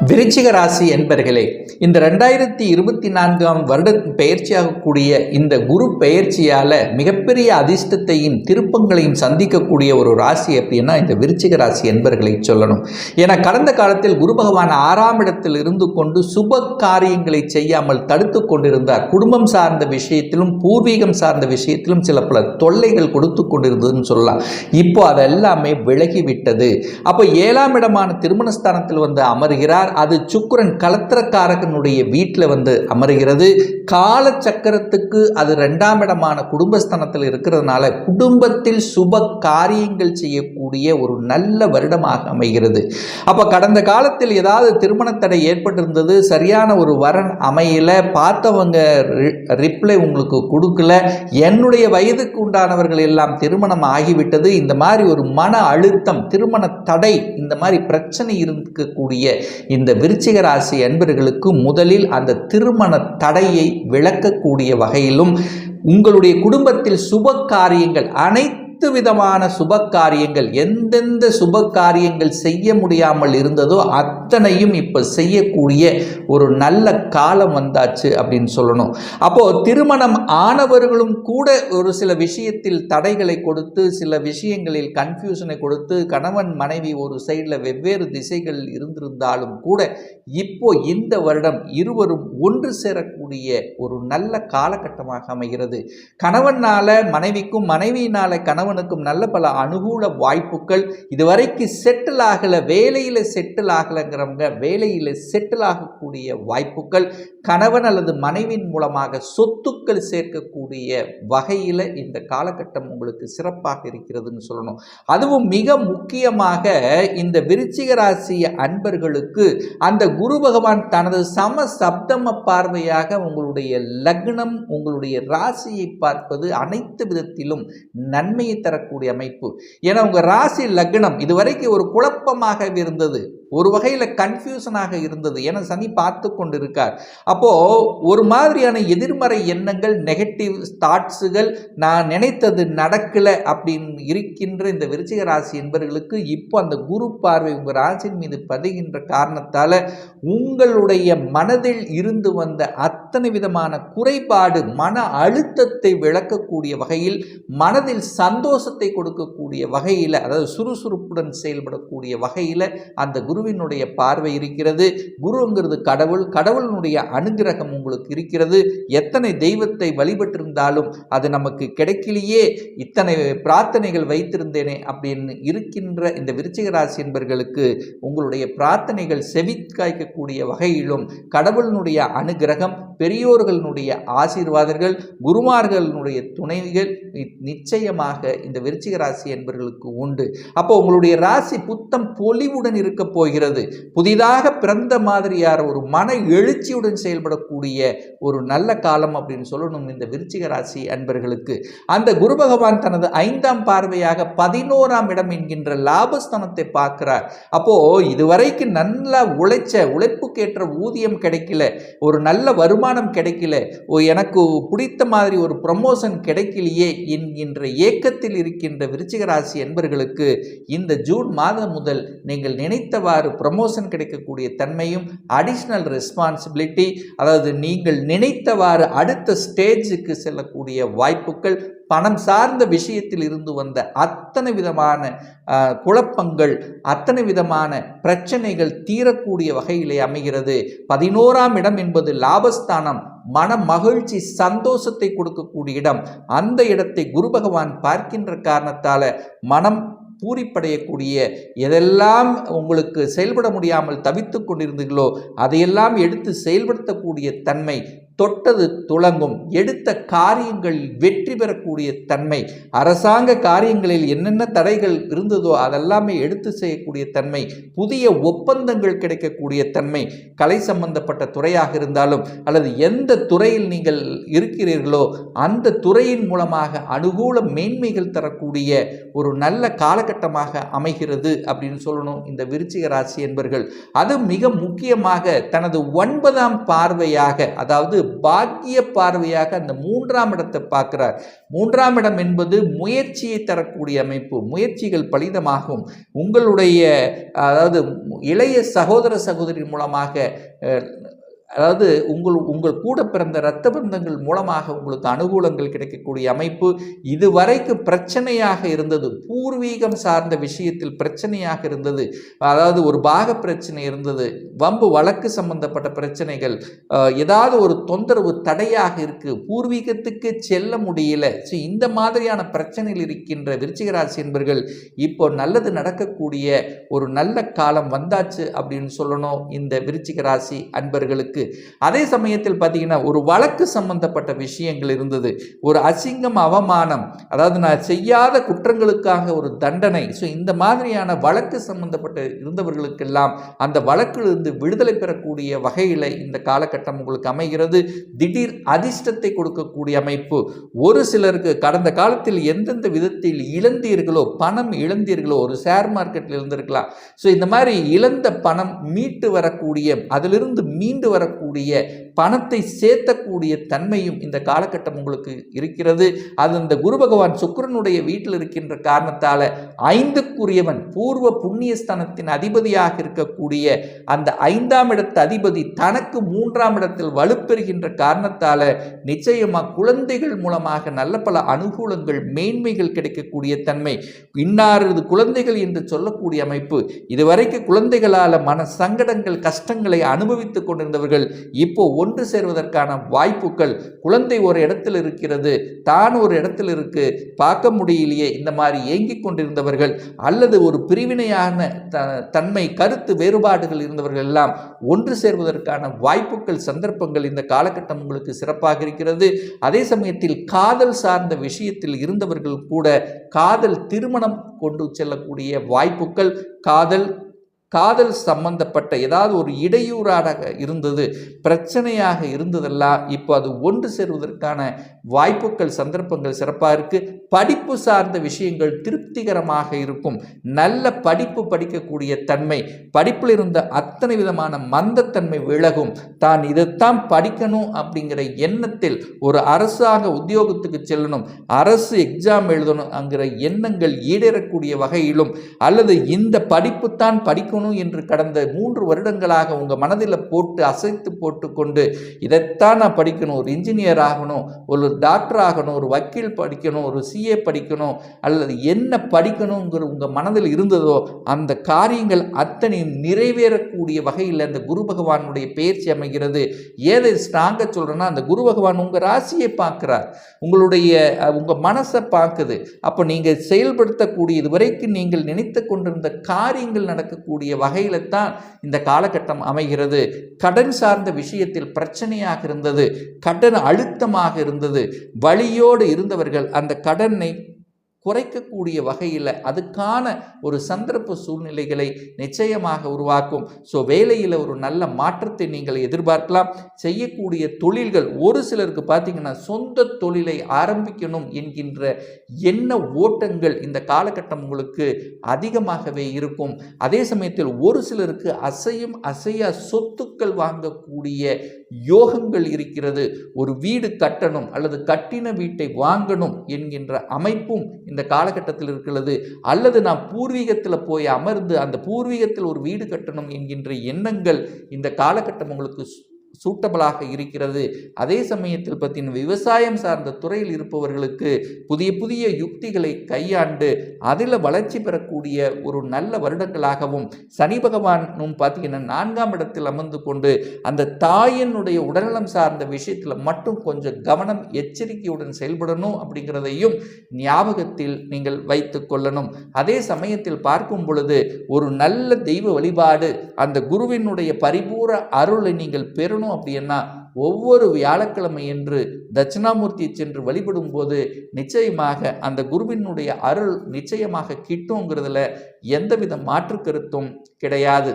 விருச்சிக ராசி என்பர்களே, இந்த 2024ஆம் வருட பெயர்ச்சியாகக்கூடிய இந்த குரு பெயர்ச்சியால் மிகப்பெரிய அதிர்ஷ்டத்தையும் திருப்பங்களையும் சந்திக்கக்கூடிய ஒரு ராசி அப்படின்னா இந்த விருச்சிக ராசி என்பர்களை சொல்லணும். ஏன்னா கடந்த காலத்தில் குரு பகவான் 6ஆம் இடத்தில் இருந்து கொண்டு சுப காரியங்களை செய்யாமல் தடுத்து கொண்டிருந்தார். குடும்பம் சார்ந்த விஷயத்திலும் பூர்வீகம் சார்ந்த விஷயத்திலும் சில பல தொல்லைகள் கொடுத்து கொண்டிருந்ததுன்னு சொல்லலாம். இப்போ அதெல்லாமே விலகிவிட்டது. அப்போ 7ஆம் இடமான திருமணஸ்தானத்தில் வந்து அமர்கிறார். அது சுக்கிரன் கலத்திரக்காரகனுடைய வீட்டில் வந்து அமர்கிறது. கால சக்கரத்துக்கு அது 2ஆம் இடமான குடும்பஸ்தானத்தில் இருக்கிறதுனால குடும்பத்தில் சுப காரியங்கள் செய்யக்கூடிய ஒரு நல்ல வருடமாக அமைகிறது. அப்போ கடந்த காலத்தில் ஏதாவது திருமண தடை ஏற்பட்டிருந்தது, சரியான ஒரு வரன் அமையல, பார்த்தவங்க ரிப்ளை உங்களுக்கு கொடுக்கல, என்னுடைய வயதுக்கு உண்டானவர்கள் எல்லாம் திருமணம் ஆகிவிட்டது, இந்த மாதிரி ஒரு மன அழுத்தம், திருமண தடை, இந்த மாதிரி பிரச்சனை இருக்கக்கூடிய இந்த விருச்சிக ராசி அன்பர்களுக்கு முதலில் அந்த திருமண தடையை விளக்கக்கூடிய வகையிலும் உங்களுடைய குடும்பத்தில் சுப காரியங்கள் அனைத்து விதமான சுப காரியங்கள், எந்தெந்த சுப காரியங்கள் செய்ய முடியாமல் இருந்ததோ அத்தனையும் இப்போ செய்யக்கூடிய ஒரு நல்ல காலம் வந்தாச்சு அப்படின்னு சொல்லணும். அப்போ திருமணம் ஆனவர்களும் கூட ஒரு சில விஷயத்தில் தடைகளை கொடுத்து, சில விஷயங்களில் கன்ஃபியூஷனை கொடுத்து, கணவன் மனைவி ஒரு சைடில் வெவ்வேறு திசைகள் இருந்திருந்தாலும் கூட இப்போ இந்த வருடம் இருவரும் ஒன்று சேரக்கூடிய ஒரு நல்ல காலகட்டமாக அமைகிறது. கணவனால மனைவிக்கும், மனைவியினால கணவனுக்கும் நல்ல பல அனுகூல வாய்ப்புகள். இதுவரைக்கும் செட்டில் ஆகலை, வேலையில் செட்டில் ஆகலைங்கிறவங்க வேலையில் செட்டில் ஆகக்கூடிய வாய்ப்புகள், கணவன் அல்லது மனைவியின் மூலமாக சொத்துக்கள் சேர்க்கக்கூடிய வகையில் இந்த காலகட்டம் உங்களுக்கு சிறப்பாக இருக்கிறதுன்னு சொல்லணும். அதுவும் மிக முக்கியமாக இந்த விருச்சிக ராசி அன்பர்களுக்கு அந்த குரு பகவான் தனது சம சப்தம பார்வையாக உங்களுடைய லக்னம், உங்களுடைய ராசியை பார்ப்பது அனைத்து விதத்திலும் நன்மையை தரக்கூடிய அமைப்பு. ஏன்னா உங்க ராசி லக்னம் இதுவரைக்கும் ஒரு குழப்பமாக இருந்தது, ஒரு வகையில் கன்ஃபியூஷனாக இருந்தது. ஏன்னா சனி பார்த்து கொண்டிருக்கார். அப்போ ஒரு மாதிரியான எதிர்மறை எண்ணங்கள், நெகட்டிவ் தாட்ஸுகள், நான் நினைத்தது நடக்கலை அப்படின்னு இருக்கின்ற இந்த விருச்சிக ராசி என்பவர்களுக்கு இப்போ அந்த குரு பார்வை உங்கள் ராசியின் மீது பதிகின்ற காரணத்தால் உங்களுடைய மனதில் இருந்து வந்த அத்தனை விதமான குறைபாடு, மன அழுத்தத்தை விளக்கக்கூடிய வகையில், மனதில் சந்தோஷத்தை கொடுக்கக்கூடிய வகையில், அதாவது சுறுசுறுப்புடன் செயல்படக்கூடிய வகையில் அந்த குருவினுடைய பார்வை இருக்கிறது. குருங்கிறது கடவுள், கடவுளினுடைய அனுகிரகம் உங்களுக்கு இருக்கிறது. எத்தனை தெய்வத்தை வழிபட்டிருந்தாலும் அது நமக்கு கிடைக்கலையே, இத்தனை பிரார்த்தனைகள் வைத்திருந்தேனே அப்படின்னு இருக்கின்ற இந்த விருச்சிக ராசி என்பவர்களுக்கு உங்களுடைய பிரார்த்தனைகள் செவிக்காய்க்கக்கூடிய வகையிலும் கடவுளினுடைய அனுகிரகம், பெரியோர்களுடைய ஆசீர்வாதங்கள், குருமார்களுடைய துணைகள் நிச்சயமாக இந்த விருச்சிக ராசி என்பவர்களுக்கு உண்டு. அப்போ உங்களுடைய ராசி புத்தம் பொலிவுடன் இருக்க போகிறது. புதிதாக பிறந்த மாதிரியார் ஒரு மன எழுச்சியுடன் செயல்படக்கூடிய ஒரு நல்ல காலம் அப்படின்னு சொல்லணும் இந்த விருச்சிக ராசி அன்பர்களுக்கு. அந்த குரு பகவான் தனது 5ஆம் பார்வையாக 11ஆம் இடம் என்கின்ற லாபஸ்தானத்தை பார்க்கிறார். அப்போ இதுவரைக்கும் நல்லா உழைப்புக்கேற்ற ஊதியம் கிடைக்கல, ஒரு நல்ல வருமானம் கிடைக்கல, எனக்கு பிடித்த மாதிரி ஒரு ப்ரமோஷன் கிடைக்கலையே என்கின்ற ஏக்கத்தில் இருக்கின்ற விருச்சிக ராசி என்பர்களுக்கு இந்த ஜூன் மாதம் முதல் நீங்கள் நினைத்தவாறு ப்ரமோஷன் கிடைக்கக்கூடிய தன்மையும், அடிஷ்னல் ரெஸ்பான்சிபிலிட்டி, அதாவது நீங்கள் நினைத்தவாறு அடுத்த ஸ்டேஜுக்கு செல்லக்கூடிய வாய்ப்புகள், பணம் சார்ந்த விஷயத்தில் இருந்து வந்த அத்தனை விதமான குழப்பங்கள், அத்தனை விதமான பிரச்சனைகள் தீரக்கூடிய வகையிலே அமைகிறது. 11ஆம் இடம் என்பது லாபஸ்தானம், மன மகிழ்ச்சி, சந்தோஷத்தை கொடுக்கக்கூடிய இடம். அந்த இடத்தை குரு பகவான் பார்க்கின்ற காரணத்தால் மனம் பூரிப்படையக்கூடிய, எதெல்லாம் உங்களுக்கு செயல்பட முடியாமல் தவித்து கொண்டிருந்தீர்களோ அதையெல்லாம் எடுத்து செயல்படுத்தக்கூடிய தன்மை, தொட்டது துளங்கும், எடுத்த காரியங்கள் வெற்றி பெறக்கூடிய தன்மை, அரசாங்க காரியங்களில் என்னென்ன தடைகள் இருந்ததோ அதெல்லாமே எடுத்து செய்யக்கூடிய தன்மை, புதிய ஒப்பந்தங்கள் கிடைக்கக்கூடிய தன்மை, கலை சம்பந்தப்பட்ட துறையாக இருந்தாலும் அல்லது எந்த துறையில் நீங்கள் இருக்கிறீர்களோ அந்த துறையின் மூலமாக அனுகூல மேன்மைகள் தரக்கூடிய ஒரு நல்ல காலகட்டமாக அமைகிறது அப்படின்னு சொல்லணும் இந்த விருச்சிக ராசி என்பர்கள். அது மிக முக்கியமாக தனது 9ஆம் பார்வையாக, அதாவது பாக்கிய பார்வையாக அந்த 3ஆம் இடத்தை பார்க்கிறார். 3ஆம் இடம் என்பது முயற்சியை தரக்கூடிய அமைப்பு. முயற்சிகள் பலிதமாகும். உங்களுடைய அதாவது இளைய சகோதர சகோதரி மூலமாக, அதாவது உங்கள் கூட பிறந்த இரத்த பந்தங்கள் மூலமாக உங்களுக்கு அனுகூலங்கள் கிடைக்கக்கூடிய அமைப்பு. இதுவரைக்கு பிரச்சனையாக இருந்தது, பூர்வீகம் சார்ந்த விஷயத்தில் பிரச்சனையாக இருந்தது, அதாவது ஒரு பாக பிரச்சனை இருந்தது, வம்பு வழக்கு சம்பந்தப்பட்ட பிரச்சனைகள், ஏதாவது ஒரு தொந்தரவு தடையாக இருக்கு, பூர்வீகத்துக்கு செல்ல முடியல. ஸோ இந்த மாதிரியான பிரச்சனையில் இருக்கின்ற விருச்சிக ராசி என்பர்கள் இப்போ நல்லது நடக்கக்கூடிய ஒரு நல்ல காலம் வந்தாச்சு அப்படின்னு சொல்லணும் இந்த விருச்சிக ராசி அன்பர்களுக்கு. அதே சமயத்தில் பார்த்தீங்கன்னா ஒரு வழக்கு சம்பந்தப்பட்ட விஷயங்கள் இருந்தது, ஒரு அசிங்கம் அவமானம், அதாவது நான் செய்யாத குற்றங்களுக்காக ஒரு தண்டனை. ஸோ இந்த மாதிரியான வழக்கு சம்பந்தப்பட்ட இருந்தவர்களுக்கெல்லாம் அந்த வழக்கிலிருந்து விடுதலை பெறக்கூடிய வகையில் இந்த காலகட்டம் உங்களுக்கு அமைகிறது. திடீர் அதிர்ஷ்டத்தை கொடுக்கக்கூடிய அமைப்பு. ஒரு சிலருக்கு கடந்த காலத்தில் எந்தெந்த விதத்தில் இழந்தீர்களோ, பணம் இழந்தீர்களோ, ஒரு ஷேர் மார்க்கெட்டில் இருந்திருக்கலாம். ஸோ இந்த மாதிரி இழந்த பணம் மீட்டு வரக்கூடிய, அதிலிருந்து மீண்டு வரக்கூடிய பணத்தை சேர்த்தக்கூடிய தன்மையும் இந்த காலகட்டம் உங்களுக்கு இருக்கிறது. அது இந்த குரு பகவான் சுக்கிரனுடைய வீட்டில் இருக்கின்ற காரணத்தால 5க்குரியவன், பூர்வ புண்ணியஸ்தானத்தின் அதிபதியாக இருக்கக்கூடிய அந்த 5ஆம் இடத்து அதிபதி தனக்கு 3ஆம் இடத்தில் வலுப்பெறுகின்ற காரணத்தால நிச்சயமா குழந்தைகள் மூலமாக நல்ல பல அனுகூலங்கள், மேன்மைகள் கிடைக்கக்கூடிய தன்மை. இன்னாரது குழந்தைகள் என்று சொல்லக்கூடிய அமைப்பு. இதுவரைக்கு குழந்தைகளால மன சங்கடங்கள், கஷ்டங்களை அனுபவித்துக் கொண்டிருந்தவர்கள் இப்போ ஒன்று சேர்வதற்கான வாய்ப்புகள். குழந்தை ஒரு இடத்தில் இருக்கிறது, தான் ஒரு இடத்தில் இருக்கு, பார்க்க முடியலையே, இந்த மாதிரி ஏங்கிக் கொண்டிருந்தவர்கள், அல்லது ஒரு பிரிவினையான தன்மை, கருத்து வேறுபாடுகள் இருந்தவர்கள் எல்லாம் ஒன்று சேர்வதற்கான வாய்ப்புகள், சந்தர்ப்பங்கள் இந்த காலகட்டம் உங்களுக்கு சிறப்பாக இருக்கிறது. அதே சமயத்தில் காதல் சார்ந்த விஷயத்தில் இருந்தவர்கள் கூட காதல் திருமணம் கொண்டு செல்லக்கூடிய வாய்ப்புகள், காதல் சம்பந்தப்பட்ட ஏதாவது ஒரு இடையூறாக இருந்தது, பிரச்சனையாக இருந்ததெல்லாம் இப்போ அது ஒன்று சேர்வதற்கான வாய்ப்புகள், சந்தர்ப்பங்கள் சிறப்பாக இருக்கு. படிப்பு சார்ந்த விஷயங்கள் திருப்திகரமாக இருக்கும். நல்ல படிப்பு படிக்கக்கூடிய தன்மை, படிப்பில் இருந்த அத்தனை விதமான மந்தத்தன்மை விலகும். தான் இதைத்தான் படிக்கணும் அப்படிங்கிற எண்ணத்தில், ஒரு அரசாங்க உத்தியோகத்துக்கு செல்லணும், அரசு எக்ஸாம் எழுதணும் அங்கிற எண்ணங்கள் ஈடேறக்கூடிய வகையிலும், அல்லது இந்த படிப்பு தான் படிக்கணும் என்று கடந்த 3 வருடங்களாக உங்க மனதில் போட்டு அசைத்து போட்டு கொண்டு, இதைத்தான் நான் படிக்கணும், ஒரு இன்ஜினியர் ஆகணும், ஒரு டாக்டர் ஆகணும், ஒரு வக்கீல் படிக்கணும், ஒரு சிஏ படிக்கணும், அல்லது என்ன படிக்கணுங்கிற உங்க மனதில் இருந்ததோ அந்த காரியங்கள் அத்தனை நிறைவேறக்கூடிய வகையில் அந்த குரு பகவானுடைய பெயர்ச்சி அமைகிறது. ஏதை ஸ்ட்ராங்கா சொல்றேன்னா, அந்த குரு பகவான் உங்க ராசியை பார்க்கிறார், உங்க மனசை பார்க்குது. அப்போ நீங்க செயல்படுத்தக்கூடிய, இதுவரைக்கும் நீங்கள் நினைத்து கொண்டிருந்த காரியங்கள் நடக்கக்கூடிய வகையில தான் இந்த காலகட்டம் அமைகிறது. கடன் சார்ந்த விஷயத்தில் பிரச்சனையாக இருந்தது, கடன் அழுத்தமாக இருந்தது, வழியோடு இருந்தவர்கள் அந்த கடனை குறைக்கக்கூடிய வகையில் அதுக்கான ஒரு சந்தர்ப்ப சூழ்நிலைகளை நிச்சயமாக உருவாக்கும். ஸோ வேலையில் ஒரு நல்ல மாற்றத்தை நீங்கள் எதிர்பார்க்கலாம். செய்யக்கூடிய தொழில்கள், ஒரு சிலருக்கு பார்த்தீங்கன்னா சொந்த தொழிலை ஆரம்பிக்கணும் என்கின்ற எண்ண ஓட்டங்கள் இந்த காலகட்டம் உங்களுக்கு அதிகமாகவே இருக்கும். அதே சமயத்தில் ஒரு சிலருக்கு அசையா சொத்துக்கள் வாங்கக்கூடிய யோகங்கள் இருக்கிறது. ஒரு வீடு கட்டணும் அல்லது கட்டின வீட்டை வாங்கணும் என்கின்ற அமைப்பும் இந்த காலகட்டத்தில் இருக்கிறது. அல்லது நான் பூர்வீகத்தில் போய் அமர்ந்து அந்த பூர்வீகத்தில் ஒரு வீடு கட்டணும் என்கின்ற எண்ணங்கள் இந்த காலகட்டம் உங்களுக்கு சூட்டபிளாக இருக்கிறது. அதே சமயத்தில் பார்த்தீங்கன்னா விவசாயம் சார்ந்த துறையில் இருப்பவர்களுக்கு புதிய புதிய யுக்திகளை கையாண்டு அதில் வளர்ச்சி பெறக்கூடிய ஒரு நல்ல வருடங்களாகவும், சனி பகவானும் பார்த்தீங்கன்னா 4ஆம் இடத்தில் அமர்ந்து கொண்டு அந்த தாயினுடைய உடல்நலம் சார்ந்த விஷயத்தில் மட்டும் கொஞ்சம் கவனம், எச்சரிக்கையுடன் செயல்படணும் அப்படிங்கிறதையும் ஞாபகத்தில் நீங்கள் வைத்து கொள்ளணும். அதே சமயத்தில் பார்க்கும் பொழுது ஒரு நல்ல தெய்வ வழிபாடு, அந்த குருவினுடைய பரிபூர அருளை நீங்கள் பெறணும் அப்படின்னா ஒவ்வொரு வியாழக்கிழமை என்று தட்சிணாமூர்த்தியை சென்று வழிபடும் போது நிச்சயமாக அந்த குருவினுடைய அருள் நிச்சயமாக கிட்டுங்கிறதுல எந்தவித மாற்று கருத்தும் கிடையாது.